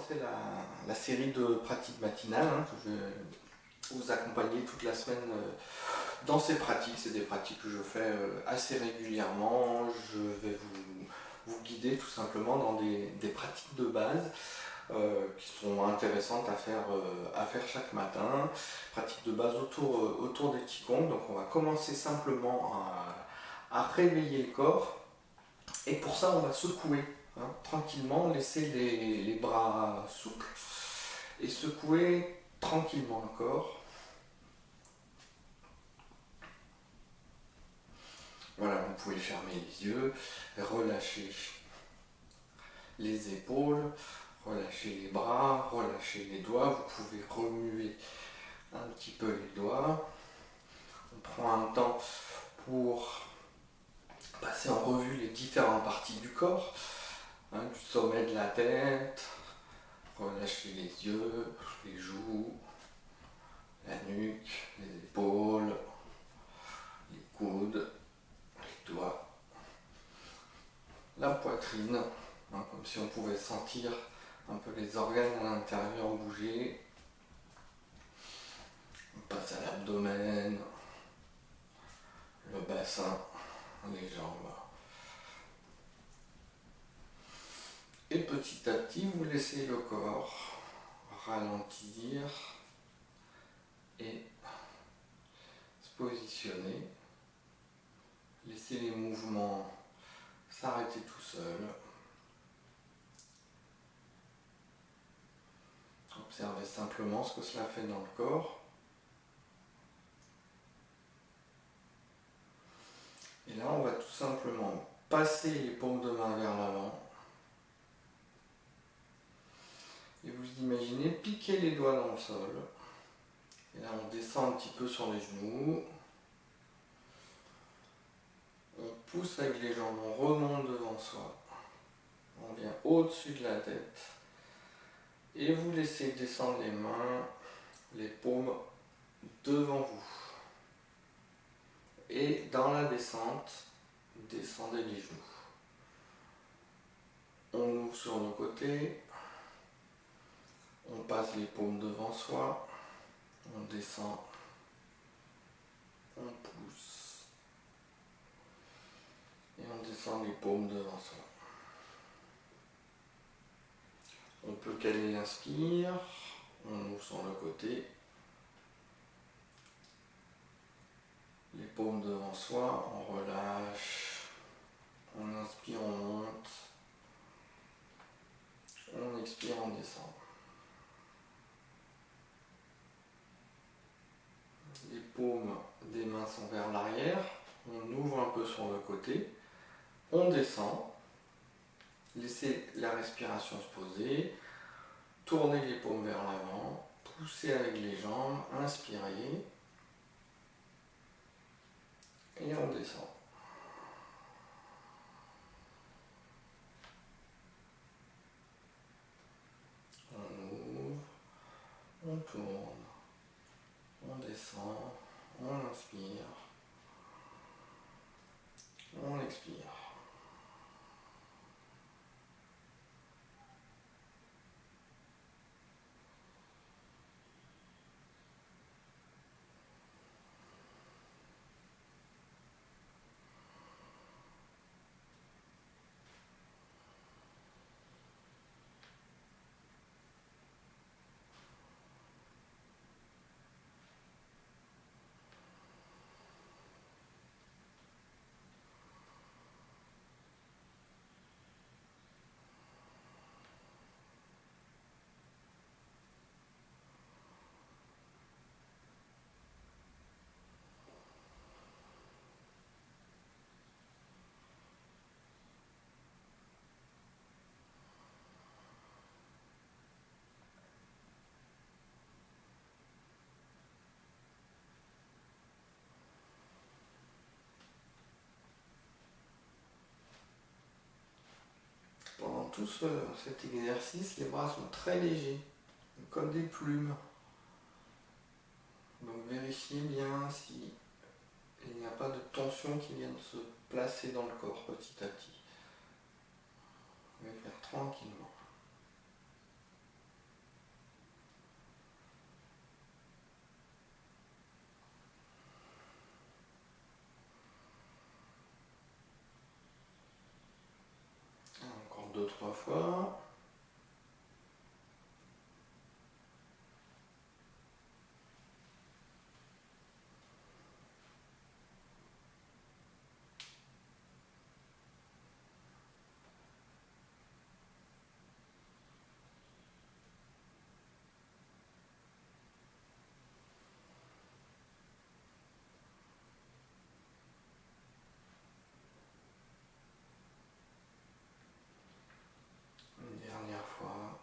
commencer la série de pratiques matinales que je vais vous accompagner toute la semaine dans ces pratiques. C'est des pratiques que je fais assez régulièrement. Je vais vous guider tout simplement dans des pratiques de base qui sont intéressantes à faire chaque matin. Pratiques de base autour des Qigong. Donc on va commencer simplement à réveiller le corps. Et pour ça, on va secouer tranquillement, laisser les bras souples et secouer tranquillement le corps. Voilà, vous pouvez fermer les yeux, relâcher les épaules, relâcher les bras, relâcher les doigts. Vous pouvez remuer un petit peu les doigts. On prend un temps pour passer en revue les différentes parties du corps, du sommet de la tête, relâcher les yeux, les joues, la nuque, les épaules, les coudes, les doigts, la poitrine, comme si on pouvait sentir un peu les organes à l'intérieur bouger. On passe à l'abdomen, le bassin, les jambes. Et petit à petit, vous laissez le corps ralentir et se positionner. Laissez les mouvements s'arrêter tout seuls. Observez simplement ce que cela fait dans le corps. Et là, on va tout simplement passer les paumes de main vers l'avant. Et vous imaginez piquer les doigts dans le sol. Et là, on descend un petit peu sur les genoux. On pousse avec les jambes, on remonte devant soi. On vient au-dessus de la tête. Et vous laissez descendre les mains, les paumes devant vous. Et dans la descente, descendez les genoux. On ouvre sur nos côtés. On passe les paumes devant soi. On descend. On pousse. Et on descend les paumes devant soi. On peut caler l'inspire. On ouvre sur le côté. Les paumes devant soi, on relâche. On inspire, on monte. On expire, on descend. Les paumes des mains sont vers l'arrière. On ouvre un peu sur le côté. On descend. Laissez la respiration se poser. Tournez les paumes vers l'avant. Poussez avec les jambes. Inspirez. Et on descend. On ouvre. On tourne. On descend. On inspire. On expire. Pendant tout cet exercice, les bras sont très légers, comme des plumes. Donc vérifiez bien s'il n'y a pas de tension qui vient de se placer dans le corps petit à petit. On va faire tranquillement. 3 fois. Une dernière fois.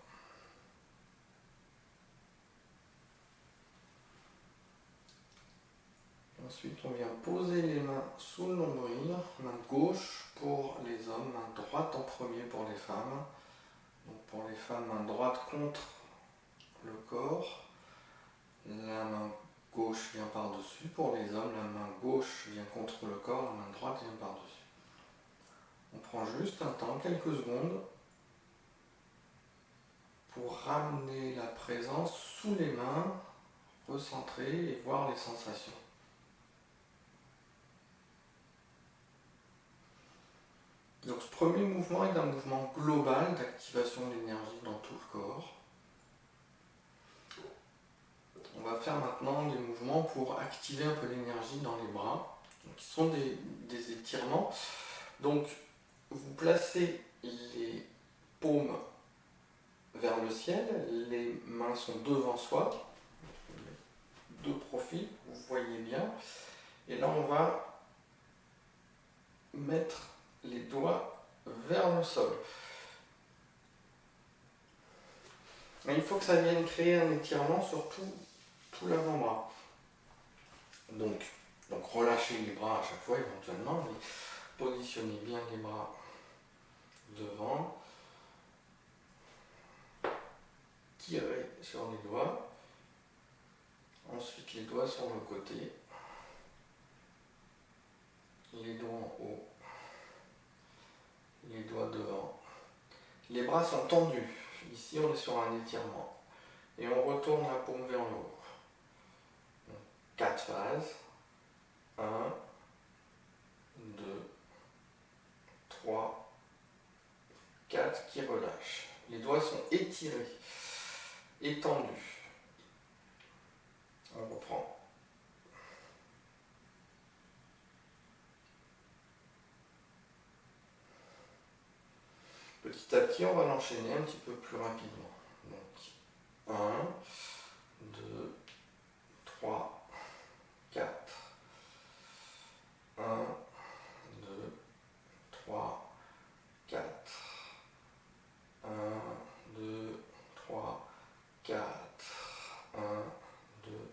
Ensuite, on vient poser les mains sous le nombril, main gauche pour les hommes, main droite en premier pour les femmes. Donc pour les femmes, main droite contre le corps, la main gauche vient par-dessus. Pour les hommes, la main gauche vient contre le corps, la main droite vient par-dessus. On prend juste un temps, quelques secondes, pour ramener la présence sous les mains, recentrer et voir les sensations. Donc ce premier mouvement est un mouvement global d'activation de l'énergie dans tout le corps. On va faire maintenant des mouvements pour activer un peu l'énergie dans les bras, qui sont des étirements. Donc vous placez les paumes vers le ciel, les mains sont devant soi, de profil, vous voyez bien. Et là on va mettre les doigts vers le sol. Mais il faut que ça vienne créer un étirement sur tout l'avant-bras. Donc relâchez les bras à chaque fois éventuellement, mais positionnez bien les bras devant. Tirez sur les doigts. Ensuite les doigts sur le côté. Les doigts en haut. Les doigts devant. Les bras sont tendus. Ici on est sur un étirement. Et on retourne la paume vers le haut. 4 phases. 1, 2, 3, 4 qui relâchent. Les doigts sont étirés, étendus. On reprend. Petit à petit, on va l'enchaîner un petit peu plus rapidement. Donc, 1, 2, 3, 4. 1, 2, 3, 4. 1, 2, 3, 4. 1, 2,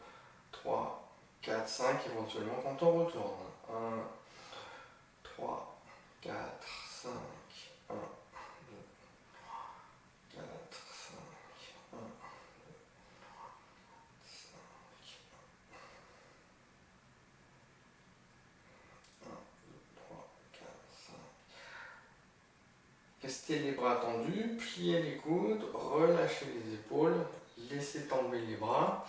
3, 4, 5. Éventuellement, quand on retourne. 1, 3, 4, 5. 1, 2, 4, 5. 1, 2, 3, 4, 5. Restez les bras tendus, pliez les coudes, relâchez les épaules, laissez tomber les bras.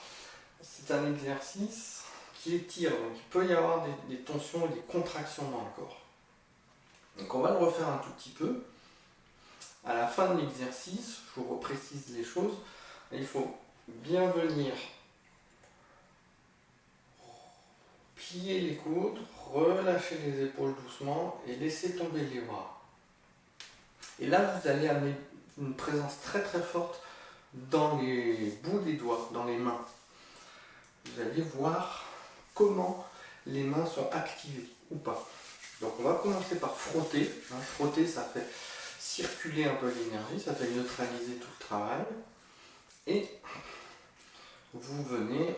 C'est un exercice qui étire, donc il peut y avoir des tensions et des contractions dans le corps. Donc on va le refaire un tout petit peu. À la fin de l'exercice, je vous reprécise les choses, il faut bien venir plier les coudes, relâcher les épaules doucement et laisser tomber les bras. Et là, vous allez amener une présence très très forte dans les bouts des doigts, dans les mains. Vous allez voir comment les mains sont activées ou pas. Donc on va commencer par frotter. Frotter, ça fait circuler un peu l'énergie, ça fait neutraliser tout le travail. Et vous venez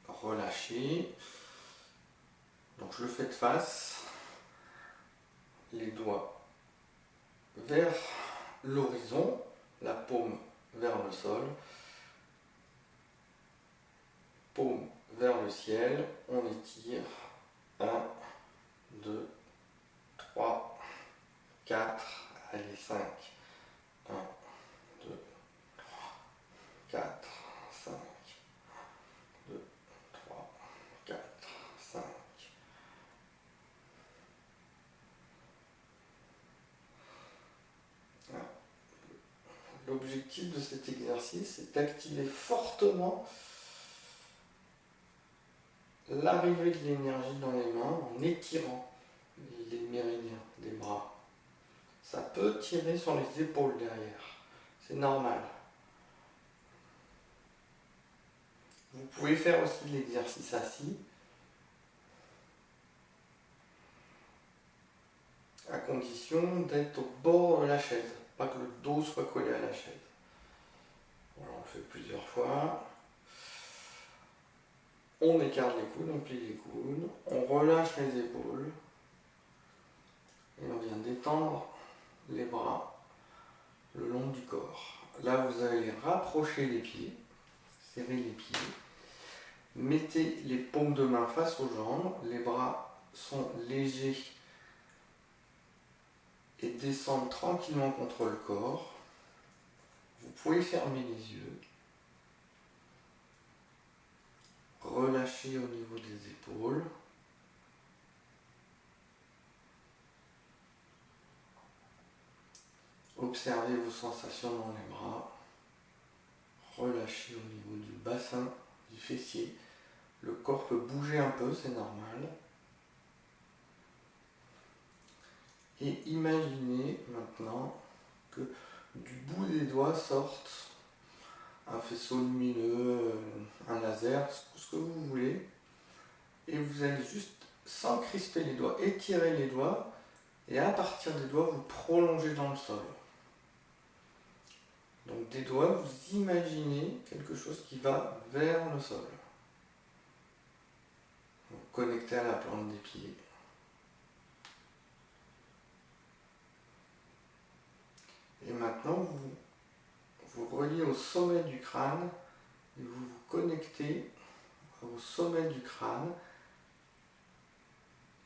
relâcher. Donc je le fais de face. Les doigts vers l'horizon, la paume vers le sol, paume vers le ciel, on étire. 1, 2, 3, 4, allez 5. 1, 2, 3, 4, 5. 2, 3, 4, 5. 1, 2, L'objectif de cet exercice est d'activer fortement l'arrivée de l'énergie dans les mains en étirant les méridiens des bras. Ça peut tirer sur les épaules derrière, c'est normal. Vous pouvez faire aussi l'exercice assis, à condition d'être au bord de la chaise, pas que le dos soit collé à la chaise. Voilà, on le fait plusieurs fois. On écarte les coudes, on plie les coudes, on relâche les épaules et on vient détendre les bras le long du corps. Là, vous allez rapprocher les pieds, serrer les pieds, mettez les paumes de main face aux jambes, les bras sont légers et descendent tranquillement contre le corps. Vous pouvez fermer les yeux, relâcher au niveau des épaules. Observez vos sensations dans les bras. Relâchez au niveau du bassin, du fessier. Le corps peut bouger un peu, c'est normal. Et imaginez maintenant que du bout des doigts sorte un faisceau lumineux, un laser, ce que vous voulez. Et vous allez juste, sans crisper les doigts, étirer les doigts. Et à partir des doigts, vous prolongez dans le sol. Donc des doigts, vous imaginez quelque chose qui va vers le sol. Vous connectez à la plante des pieds. Et maintenant, vous reliez au sommet du crâne et vous vous connectez au sommet du crâne.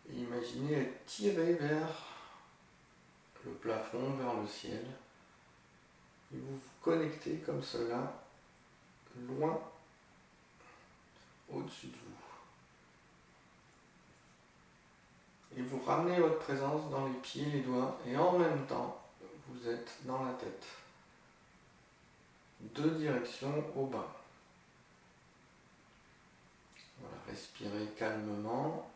Et imaginez être tiré vers le plafond, vers le ciel. Et vous vous connectez comme cela, loin au-dessus de vous. Et vous ramenez votre présence dans les pieds, les doigts, et en même temps, vous êtes dans la tête. Deux directions au bas. Voilà, respirez calmement.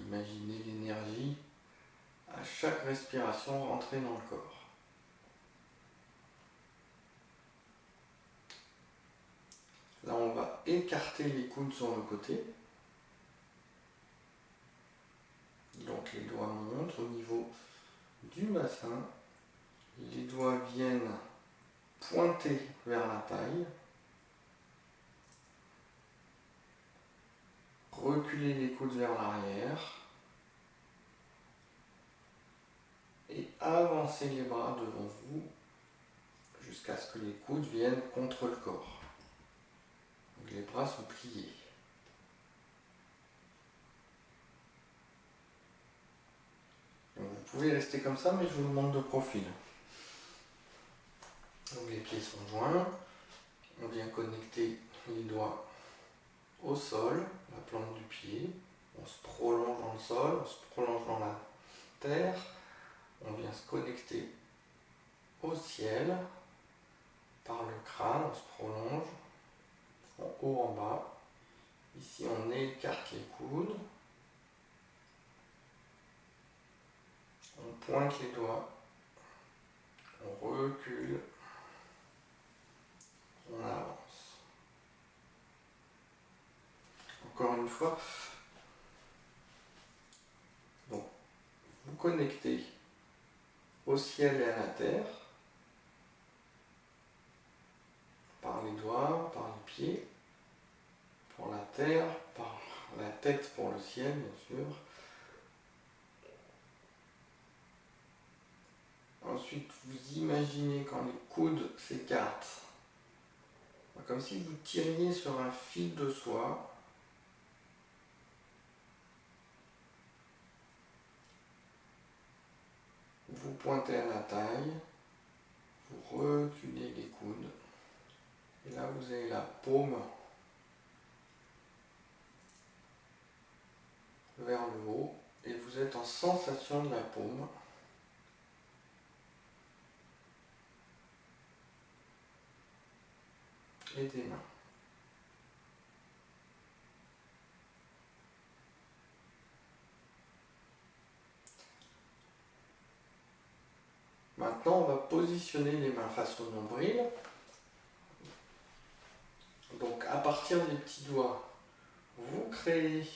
Imaginez l'énergie à chaque respiration rentrer dans le corps. Là, on va écarter les coudes sur le côté. Donc les doigts montent au niveau du bassin. Les doigts viennent pointer vers la taille. Reculez les coudes vers l'arrière. Et avancez les bras devant vous jusqu'à ce que les coudes viennent contre le corps. Donc les bras sont pliés. Donc vous pouvez rester comme ça, mais je vous le montre de profil. Donc les pieds sont joints. On vient connecter les doigts au sol, la plante du pied. On se prolonge dans le sol, on se prolonge dans la terre. On vient se connecter au ciel par le crâne, on se prolonge en haut, en bas. Ici, on écarte les coudes. On pointe les doigts. On recule. On avance. Encore une fois. Donc, vous connectez au ciel et à la terre. Par les doigts, par les pieds. Pour la terre, par la tête pour le ciel, bien sûr. Ensuite, vous imaginez quand les coudes s'écartent, comme si vous tiriez sur un fil de soie. Vous pointez à la taille, vous reculez les coudes, et là vous avez la paume vers le haut, et vous êtes en sensation de la paume. retirer des mains. Maintenant, on va positionner les mains face au nombril. Donc, à partir des petits doigts, vous créez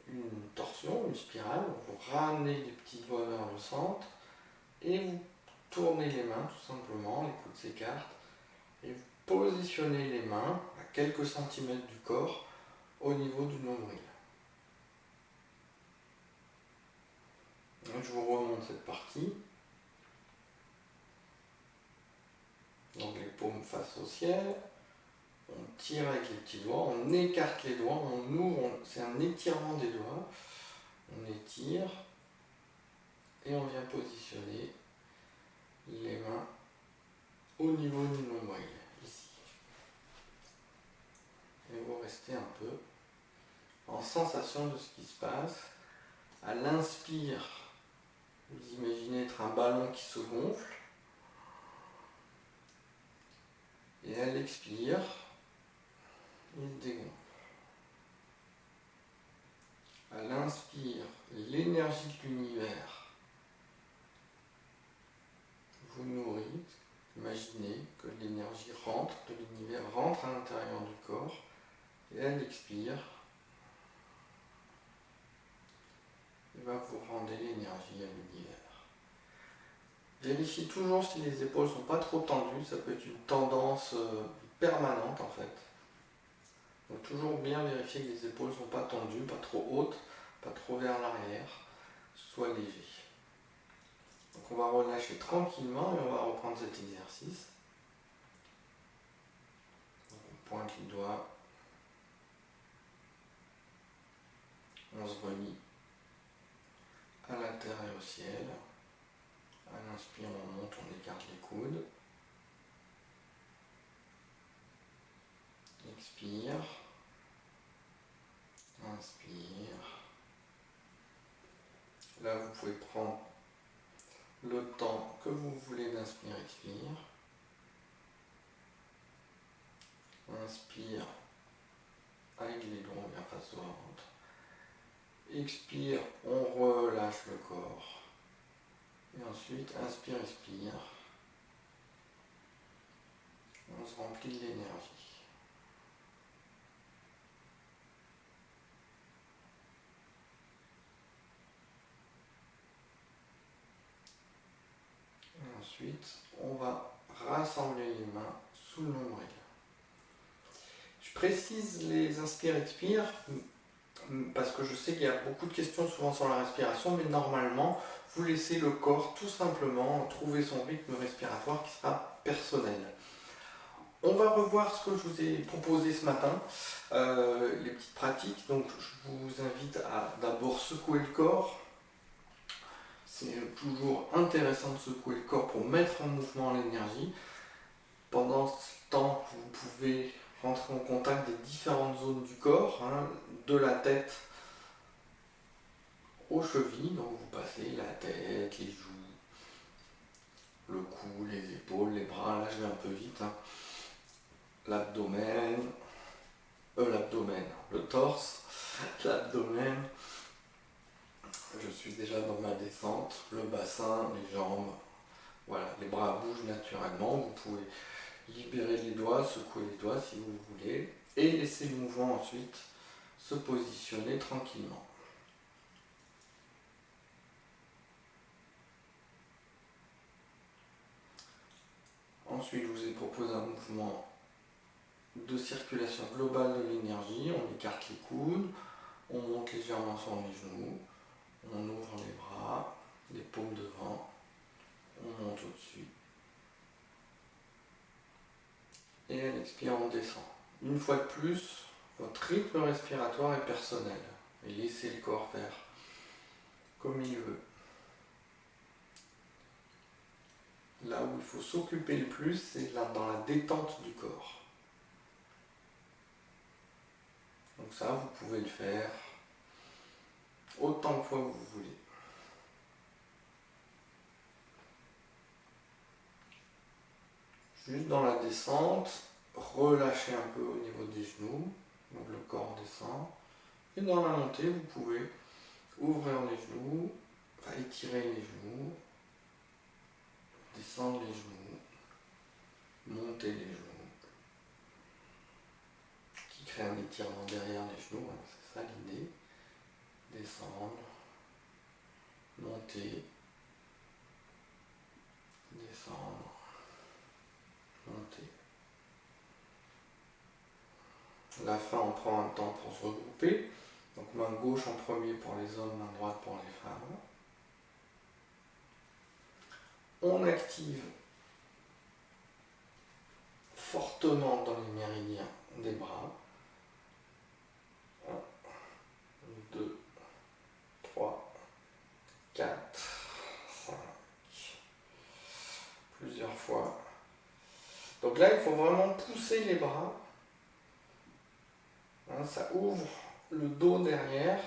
une torsion, une spirale. Vous ramenez les petits doigts vers le centre et vous tournez les mains tout simplement, les coudes s'écartent et vous positionnez les mains à quelques centimètres du corps au niveau du nombril. Donc, je vous remonte cette partie. Donc les paumes face au ciel, on tire avec les petits doigts, on écarte les doigts, on ouvre, c'est un étirement des doigts, on étire et on vient positionner les mains au niveau du nombril, ici. Et vous restez un peu en sensation de ce qui se passe. À l'inspire, vous imaginez être un ballon qui se gonfle. Et à l'expire, il se dégonfle. À l'inspire, l'énergie de l'univers vous nourrit. Imaginez que l'énergie de l'univers rentre à l'intérieur du corps. Et à l'expire, il va vous rendre l'énergie à l'univers. Vérifiez toujours si les épaules ne sont pas trop tendues, ça peut être une tendance permanente en fait. Donc toujours bien vérifier que les épaules ne sont pas tendues, pas trop hautes, pas trop vers l'arrière, soit léger. Donc on va relâcher tranquillement et on va reprendre cet exercice. Donc on pointe les doigts, on se relie à la terre et au ciel. À l'inspire, on monte, on écarte les coudes. Expire. Inspire. Là, vous pouvez prendre le temps que vous voulez d'inspire, expire. Inspire avec les doigts bien face au ventre. Expire, on relâche le corps. Et ensuite, inspire, expire. On se remplit de l'énergie. Et ensuite, on va rassembler les mains sous le nombril. Je précise les inspire-expire parce que je sais qu'il y a beaucoup de questions souvent sur la respiration, mais normalement, vous laissez le corps tout simplement trouver son rythme respiratoire qui sera personnel. On va revoir ce que je vous ai proposé ce matin, les petites pratiques. Donc je vous invite à d'abord secouer le corps. C'est toujours intéressant de secouer le corps pour mettre en mouvement l'énergie. Pendant ce temps, vous pouvez rentrer en contact des différentes zones du corps, de la tête aux chevilles. Donc vous passez la tête, les joues, le cou, les épaules, les bras. Là je vais un peu vite. L'abdomen, le torse, l'abdomen. Je suis déjà dans ma descente, le bassin, les jambes. Voilà, les bras bougent naturellement. Vous pouvez libérer les doigts, secouer les doigts si vous voulez, et laisser le mouvement ensuite se positionner tranquillement. Ensuite, je vous ai proposé un mouvement de circulation globale de l'énergie. On écarte les coudes, on monte légèrement sur les genoux, on ouvre les bras, les paumes devant, on monte au-dessus. Et à l'expire, on descend. Une fois de plus, votre rythme respiratoire est personnel. Et laissez le corps faire comme il veut. Là où il faut s'occuper le plus, c'est dans la détente du corps. Donc ça, vous pouvez le faire autant de fois que vous voulez. Juste dans la descente, relâcher un peu au niveau des genoux, donc le corps descend. Et dans la montée, vous pouvez ouvrir les genoux, enfin étirer les genoux, descendre les genoux, monter les genoux, qui crée un étirement derrière les genoux, hein, c'est ça l'idée. Descendre, monter, descendre, monter. À la fin, on prend un temps pour se regrouper. Donc main gauche en premier pour les hommes, main droite pour les femmes. On active fortement dans les méridiens des bras. 1, 2, 3, 4, 5. Plusieurs fois. Donc là, il faut vraiment pousser les bras. Ça ouvre le dos derrière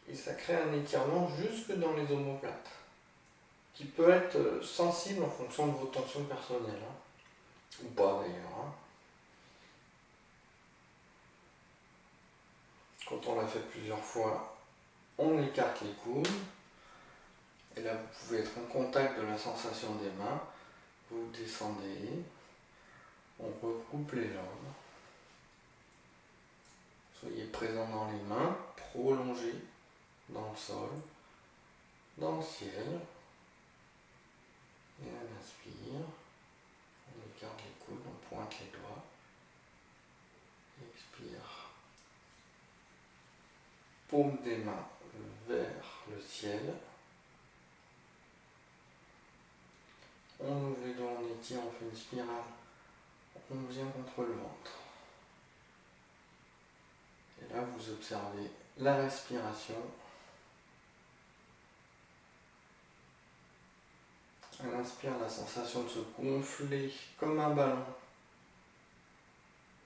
et ça crée un étirement jusque dans les omoplates, qui peut être sensible en fonction de vos tensions personnelles, ou pas d'ailleurs. Quand on l'a fait plusieurs fois, on écarte les coudes, et là vous pouvez être en contact de la sensation des mains, vous descendez, on regroupe les jambes, soyez présent dans les mains, prolongez dans le sol, dans le ciel, et on inspire, on écarte les coudes, on pointe les doigts, expire, paume des mains vers le ciel, on ouvre les doigts, on étire, on fait une spirale, on vient contre le ventre. Et là vous observez la respiration. Elle inspire la sensation de se gonfler comme un ballon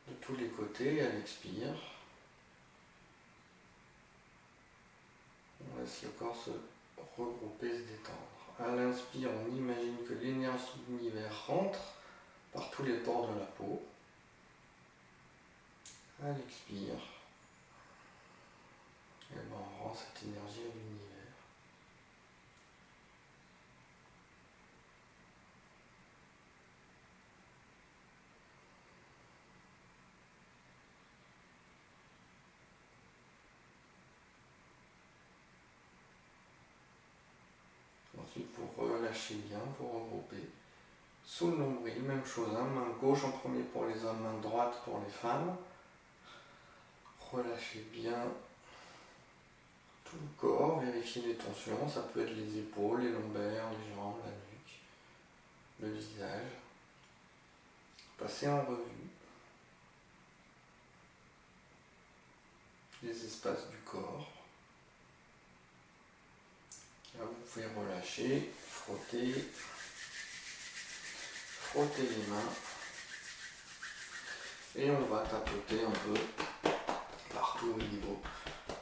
de tous les côtés. Elle expire. On laisse le corps se regrouper, se détendre. À l'inspire, on imagine que l'énergie de l'univers rentre par tous les pores de la peau. À l'expire, et on rend cette énergie à l'univers. Ensuite, vous relâchez bien, vous regroupez. Sous le nombril, même chose, main gauche en premier pour les hommes, main droite pour les femmes. Relâchez bien tout le corps, vérifiez les tensions, ça peut être les épaules, les lombaires, les jambes, la nuque, le visage. Passez en revue les espaces du corps. Là, vous pouvez relâcher, frotter les mains et on va tapoter un peu partout au niveau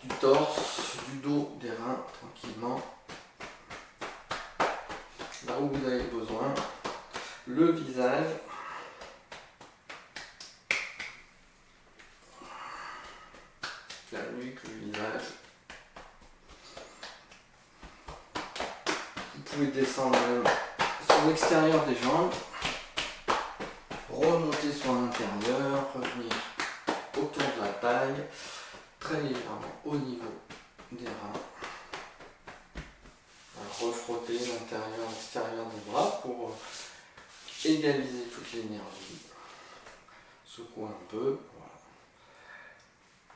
du torse, du dos, des reins, tranquillement. Là où vous avez besoin, le visage, la nuque, le visage. Vous pouvez descendre même sur l'extérieur des jambes, remonter sur l'intérieur, revenir autour de la taille, très légèrement au niveau des reins. Refrotter l'intérieur et l'extérieur des bras pour égaliser toute l'énergie. Secouer un peu. Voilà.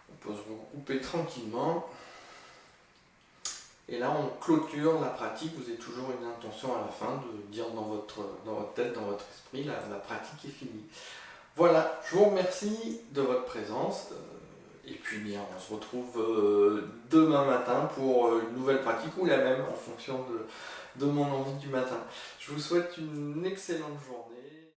On peut se regrouper tranquillement. Et là, on clôture la pratique. Vous avez toujours une intention à la fin de dire dans votre tête, dans votre esprit, la pratique est finie. Voilà, je vous remercie de votre présence. Et puis bien, on se retrouve demain matin pour une nouvelle pratique ou la même en fonction de mon envie du matin. Je vous souhaite une excellente journée.